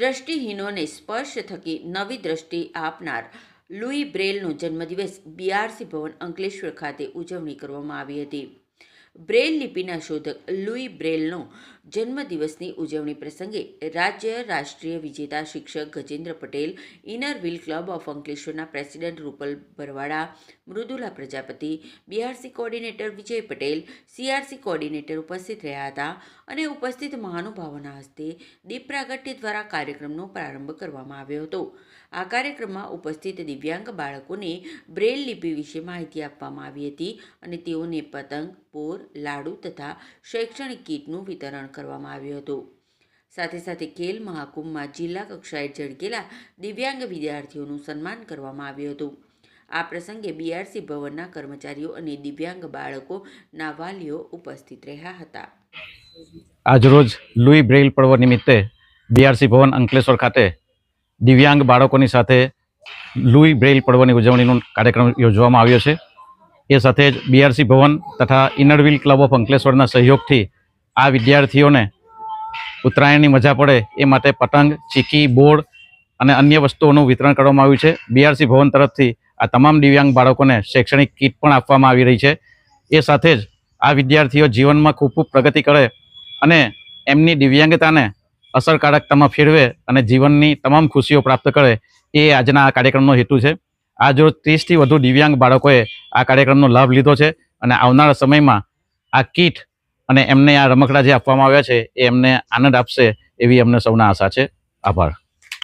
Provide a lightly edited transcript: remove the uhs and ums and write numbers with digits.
દ્રષ્ટિહીનોને સ્પર્શ થકી નવી દ્રષ્ટિ આપનાર લુઈ બ્રેલનો જન્મદિવસ બીઆરસી ભવન અંકલેશ્વર ખાતે ઉજવણી કરવામાં આવી હતી. બ્રેલ લિપિના શોધક લુઈ બ્રેલનો જન્મદિવસની ઉજવણી પ્રસંગે રાજ્ય રાષ્ટ્રીય વિજેતા શિક્ષક Gajendra Patel, inner wheel club of અંકલેશ્વરના president Rupal Bharwada, Mridula Prajapati, BRC coordinator Vijay Patel, CRC coordinator ઉપસ્થિત રહ્યા હતા અને ઉપસ્થિત મહાનુભાવોના હસ્તે દીપ પ્રાગટ્ય દ્વારા કાર્યક્રમનો પ્રારંભ કરવામાં આવ્યો હતો. આ કાર્યક્રમમાં ઉપસ્થિત દિવ્યાંગ બાળકોને બ્રેલ લિપિ વિશે માહિતી આપવામાં આવી હતી અને તેઓને પતંગ, પોર, લાડુ તથા શૈક્ષણિક કીટનું વિતરણ કરવામાં આવ્યું હતું. સાથે સાથે ખેલ મહાકુંભમાં જિલ્લા કક્ષાએ ઝળકેલા દિવ્યાંગ વિદ્યાર્થીઓનું સન્માન કરવામાં આવ્યું હતું. આ પ્રસંગે બીઆરસી ભવનના કર્મચારીઓ અને દિવ્યાંગ બાળકોના વાલીઓ ઉપસ્થિત રહ્યા હતા. આજરોજ લુઈ બ્રેલ પર્વ નિમિત્તે બીઆરસી ભવન અંકલેશ્વર ખાતે દિવ્યાંગ બાળકોની સાથે લુઈ બ્રેલ પર્વની ઉજવણીનો કાર્યક્રમ યોજવામાં આવ્યો છે. એ સાથે જ બીઆરસી ભવન તથા ઇનર વ્હીલ ક્લબ ઓફ અંકલેશ્વરના સહયોગથી આ વિદ્યાર્થીઓને ઉત્તરાયણની મજા પડે એ માટે પતંગ, ચીકી, બોર્ડ અને અન્ય વસ્તુઓનું વિતરણ કરવામાં આવ્યું છે. બીઆરસી ભવન તરફથી આ તમામ દિવ્યાંગ બાળકોને શૈક્ષણિક કીટ પણ આપવામાં આવી રહી છે. એ સાથે જ આ વિદ્યાર્થીઓ જીવનમાં ખૂબ પ્રગતિ કરે અને એમની દિવ્યાંગતાને અસરકારકતામાં ફેરવે અને જીવનની તમામ ખુશીઓ પ્રાપ્ત કરે એ આજના આ કાર્યક્રમનો હેતુ છે. આજરોજ 30થી વધુ દિવ્યાંગ બાળકોએ આ કાર્યક્રમનો લાભ લીધો છે અને આવનારા સમયમાં આ કીટ અને એમને આ રમકડા જે આપવામાં આવ્યા છે એ એમને આનંદ આપશે એવી અમને સૌને આશા છે. આભાર.